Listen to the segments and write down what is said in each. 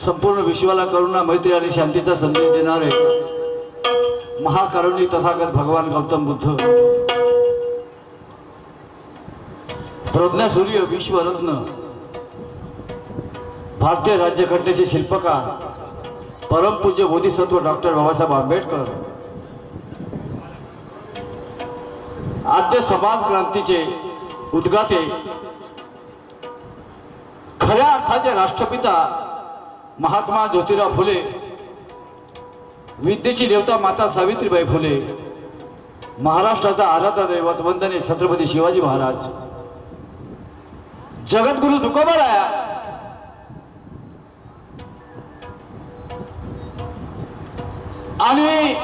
संपूर्ण विश्वाला करुणा मैत्री आणि शांतीचा संदेश देणारे महाकरुणी तथागत भगवान गौतम बुद्ध, प्रज्ञा सूर्य विश्वरत्न, भारतीय राज्यघटनेचे शिल्पकार परमपूज्य बोधिसत्व डॉक्टर बाबासाहेब आंबेडकर, आद्य समाज क्रांतीचे उद्गाते, खऱ्या अर्थाचे राष्ट्रपिता महात्मा ज्योतिराव फुले, विद्येची देवता माता सावित्रीबाई फुले, महाराष्ट्राचा आराध्य दैवत वंदनीय छत्रपती शिवाजी महाराज, जगद्गुरु तुकोबाराया, आणि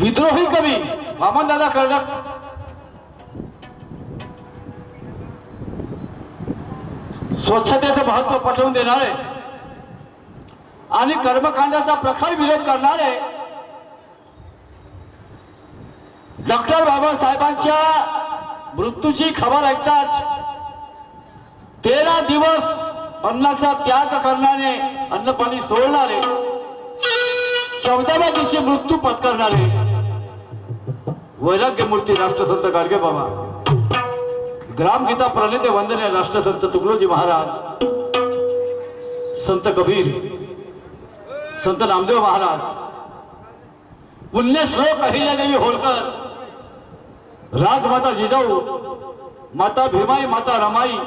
विद्रोही कवी वामनदादा कर्डक, स्वच्छतेचे महत्व पटवून देणारे आणि कर्मकांडाचा प्रखर विरोध करणारे डॉक्टर बाबासाहेबांच्या मृत्यूची खबर ऐकताच 13 दिवस अन्नाचा त्याग करणारे, अन्नपाणी सोडणारे, 14व्या दिवशी मृत्यू पत्करणारे वैराग्य मूर्ती राष्ट्रसंत गाडगे बाबा, ग्रामगीता प्रणेते वंदनीय राष्ट्रसंत तुकडोजी महाराज, संत कबीर, संत नामदेव महाराज, पुण्यश्लोक अहिल्यादेवी होळकर, राजमाता जिजाऊ, माता भीमाई, माता रमाई,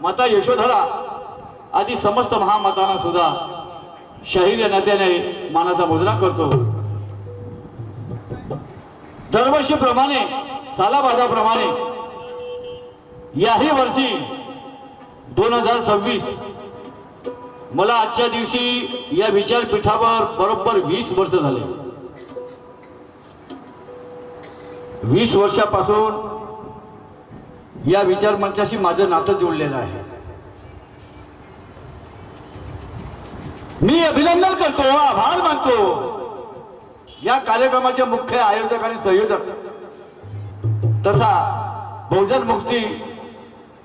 माता यशोधरा आदी समस्त महामातांना सुद्धा शाहीर नात्याने मानाचा मुजरा करतो। दरवर्षीप्रमाणे सालाबादाप्रमाणे याही वर्षी 2026 मला आजच्या दिवशी या विचारपीठावर बरोबर 20 वर्ष झाले। 20 वर्षापासून या विचार मंचाशी माझं नातं जोडलेलं आहे। मी अभिनंदन करतो, आभार मानतो या कार्यक्रमाचे मुख्य आयोजक आणि संयोजक तथा बहुजन मुक्ती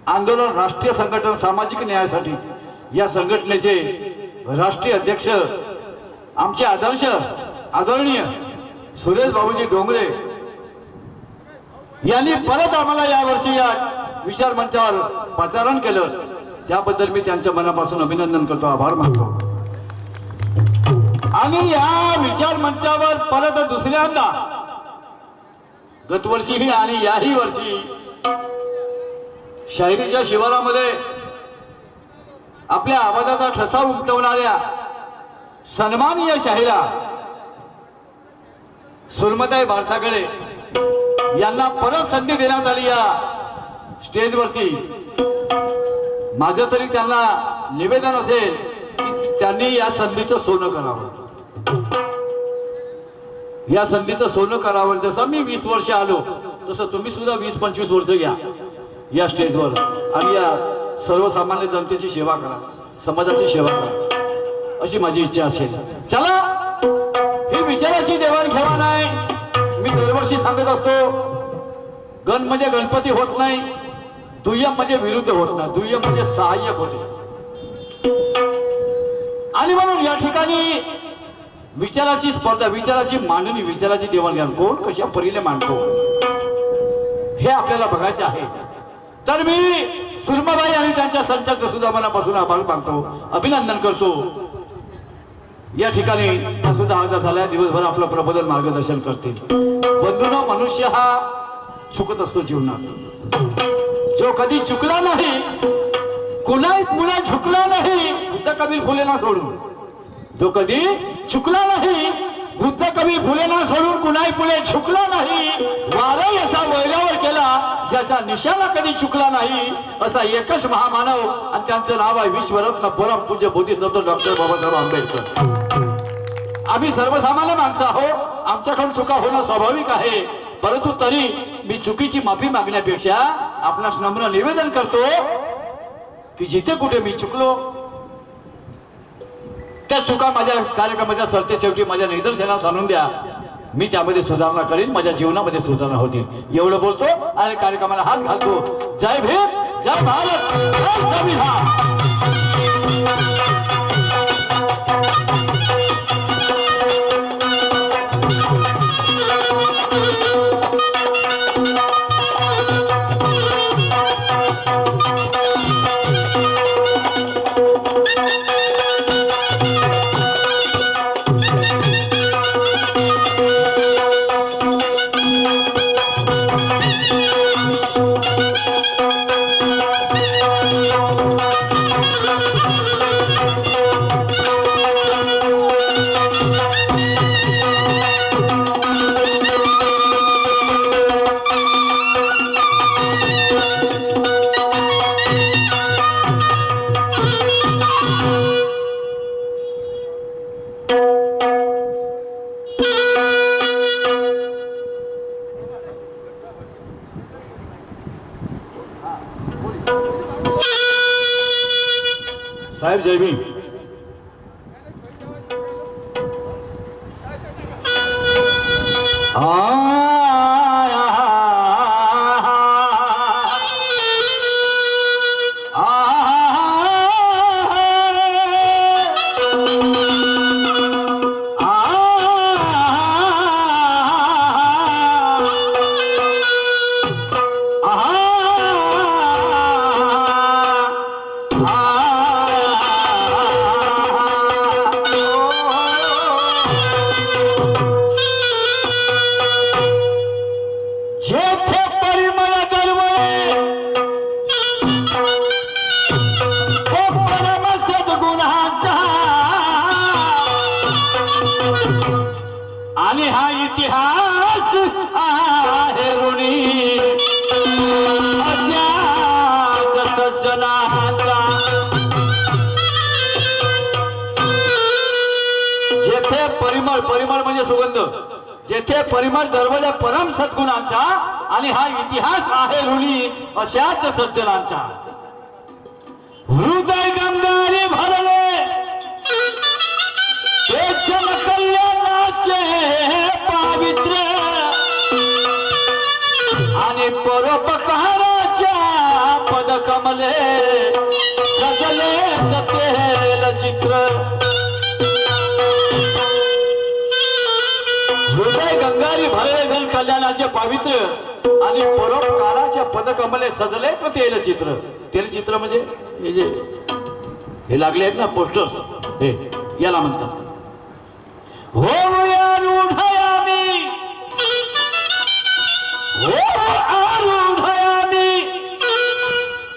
आंदोलन राष्ट्रीय संघटन सामाजिक न्यायासाठी या संघटनेचे राष्ट्रीय अध्यक्ष आमचे आदर्श आदरणीय सुरेश बाबूजी डोंगरे यांनी परत आम्हाला या वर्षी या विचार मंचावर पाचारण केलं, त्याबद्दल मी त्यांच्या मनापासून अभिनंदन करतो, आभार मानतो। आणि या विचार मंचावर परत दुसऱ्यांदा गतवर्षीही आणि याही वर्षी शाहिरीच्या शिवारामध्ये आपल्या आवाजाचा ठसा उमटवणाऱ्या सन्माननीय शाहिरा सुरमताई भारताकडे यांना परत संधी देण्यात आली या स्टेजवरती। माझं तरी त्यांना निवेदन असेल की त्यांनी या संधीचं सोनं करावं, या संधीचं सोनं करावं। जसं मी 20 वर्ष आलो तसं तुम्ही सुद्धा 20-25 वर्ष घ्या या स्टेजवर आणि या सर्वसामान्य जनतेची सेवा करा, समाजाची सेवा करा, अशी माझी इच्छा असेल। चला, ही विचाराची देवाणघेवाण आहे। मी दरवर्षी सांगत असतो, गण म्हणजे गणपती होत नाही, दुय्यम म्हणजे विरुद्ध होत नाही, दुय्यम म्हणजे सहाय्यक होते। आणि म्हणून या ठिकाणी विचाराची स्पर्धा, विचाराची मांडणी, विचाराची देवाणघेवाण कोण कशा परीने मांडतो हे आपल्याला बघायचे आहे। तर मी सुरमाबाई आणि त्यांच्या संचाचं सुद्धा मनापासून आभार मानतो, अभिनंदन करतो। या ठिकाणी सुद्धा हजर झाल्या, दिवसभर आपलं प्रबोधन मार्गदर्शन करतील। बंधूंनो, मनुष्य हा चुकत असतो जीवनात, जो कधी चुकला नाही, कुणाही पुन्हा झुकला नाही, बुद्ध कबीर फुलेना सोडून, जो कधी चुकला नाही, बुद्ध कबीर फुलेना सोडून कुणाही पुढे झुकला नाही, वारही असा वैरावर केला ज्याचा निशाणा कधी चुकला नाही, असा एकच महामानव आणि त्यांचं नाव आहे विश्वरत्न परमपूज्य बोधिसत्व डॉक्टर बाबासाहेब आंबेडकर। आम्ही सर्वसामान्य माणसं आहोत, आमच्याकडून चुका होणं स्वाभाविक आहे, परंतु तरी मी चुकीची माफी मागण्यापेक्षा आपणास नम्र निवेदन करतो की जिथे कुठे मी चुकलो त्या चुका माझ्या कार्यक्रमाच्या सरतेशेवटी माझ्या निदर्शनास आणून द्या, मी त्यामध्ये सुधारणा करीन, माझ्या जीवनामध्ये सुधारणा होतील। एवढं बोलतो आणि कार्यक्रमाला हात घालतो। जय भीम, जय भारत, जय संविधान. साहेब जय भीम. आणि हा इतिहास आहे ऋणी अशाच सज्जनाचा. जेथे परिमळ, परिमळ म्हणजे सुगंध, जेथे परिमळ दरवळ्या परम सद्गुणांचा आणि हा इतिहास आहे ऋणी अशाच सज्जनांचा. हृदय गंगारी भरले ते जनकल्याणाचे पावित्र्य आणि परोपकाराच्या पदकमले सजले तेल चित्र. हृदय गंगारी भरले जन कल्याणाचे पावित्र्य आणि परोपकाराच्या पदकमले सजले तेलचित्र. तेलचित्र म्हणजे हे जे हे लागले आहेत ना पोस्टर्स, हे याला म्हणतात. होऊया रूढयामी, हो आरूढयामी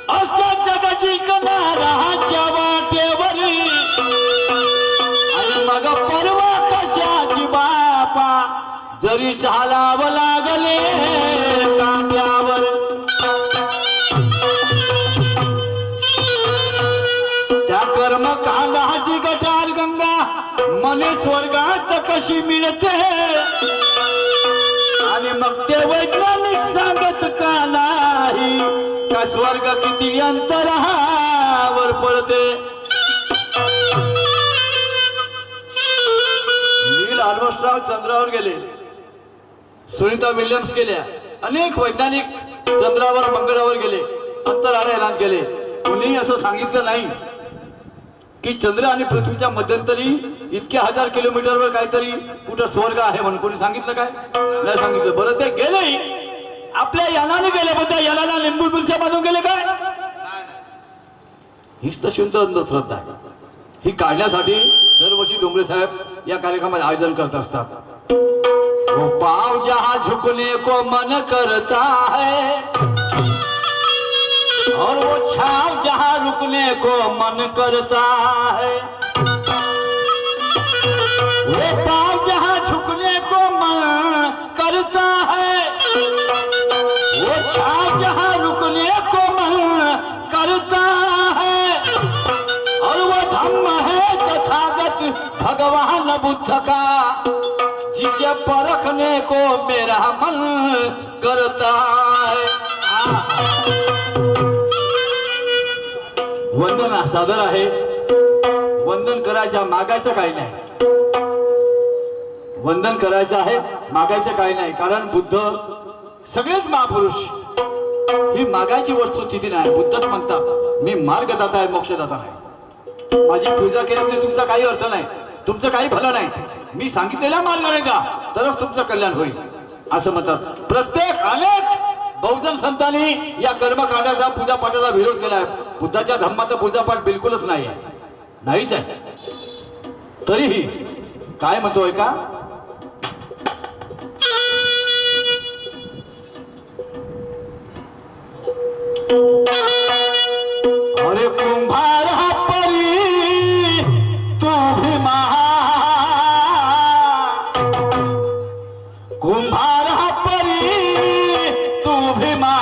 अशा जगाची कनाराच्या वाटेवरी. आणि मग परवा कशाची बापा जरी चालावं लागले कांद्यावर. त्या कर्म कांडाची गटार गंगा मने स्वर्गात कशी मिळते. आणि मग ते वैज्ञानिक सांगत का नाही का स्वर्ग किती अंतरावर पडते. नील आर्मस्ट्रॉंग चंद्रावर गेले, सुनीता विल्यम्स गेल्या, अनेक वैज्ञानिक चंद्रावर मंगळावर गेले, अंतराळयानात गेले. कुणीही असं सांगितलं नाही की चंद्र आणि पृथ्वीच्या मध्यंतरी इतक्या हजार किलोमीटरवर काहीतरी कुठं स्वर्ग आहे म्हणून. कोणी सांगितलं काय? नाही सांगितलं. बरं ते गेले, आपल्या यानाने गेले, पण त्या यानाला लिंबू मिरच्या बांधून गेले काय? हीच तर शुद्ध अंधश्रद्धा आहे. ही काढण्यासाठी दरवर्षी डोंगरे साहेब या कार्यक्रमात आयोजन करत असतात. वो पाव जहां झुकने को मन करता है और वो छाव जहां रुकने को मन करता है. वो पाव जहां झुकने को मन करता है, वो छाव जहां रुकने को मन करता है. और वो धम्म है तथागत भगवान बुद्ध का जिसे परखने को मेरा मन करता है. वंदन सादर आहे. वंदन करायच्या मागायचं काही नाही. वंदन करायचं आहे, मागायचं काही नाही. कारण बुद्ध सगळेच महापुरुष ही मागायची वस्तुस्थिती नाही. बुद्धच म्हणतात मी मार्गदाता आहे, मोक्षदाता नाही. माझी पूजा केल्यामुळे तुमचा काही अर्थ नाही, तुमचं काही भलं नाही. मी सांगितलेला मार्गाने जा तरच तुमचं कल्याण होईल असं म्हणतात. प्रत्येक अनेक बहुजन संतांनी या कर्मकांडाचा पूजापाठाचा विरोध केला आहे. बुद्धाच्या धम्माचा पूजापाठ बिलकुलच नाही आहे, नाहीच आहे. तरीही काय म्हणतोय का, अरे कुंभार परी तू भीमा, कुंभार परी तू भीमा,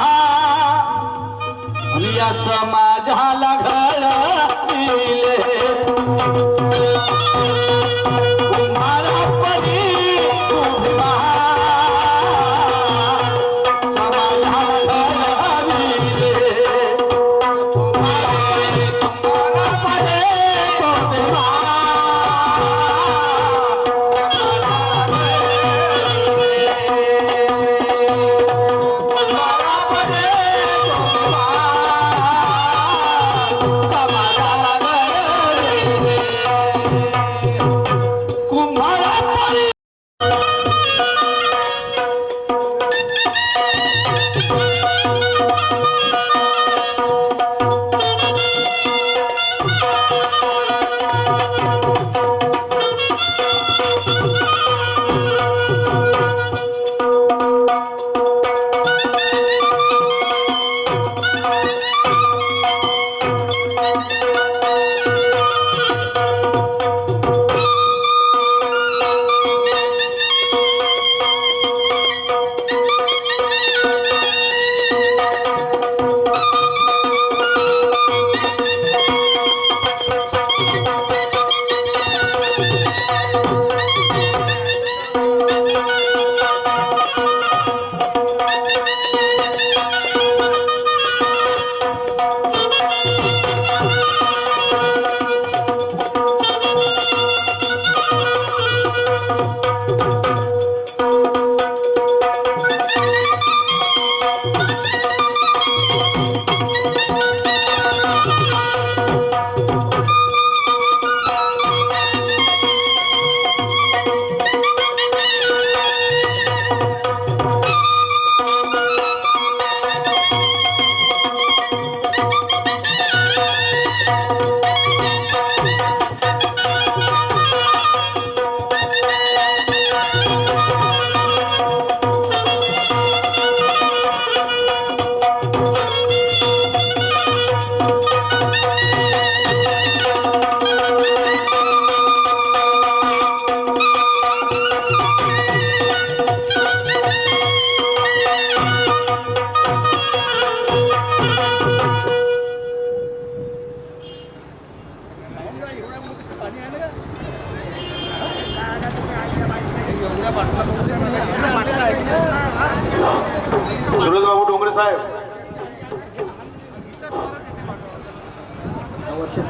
आणि या समाजाला घडविले. कुंभार परी तू भीमा, समाजाला घडविले. सुरेशबाबू डोंगरे साहेब, वर्षात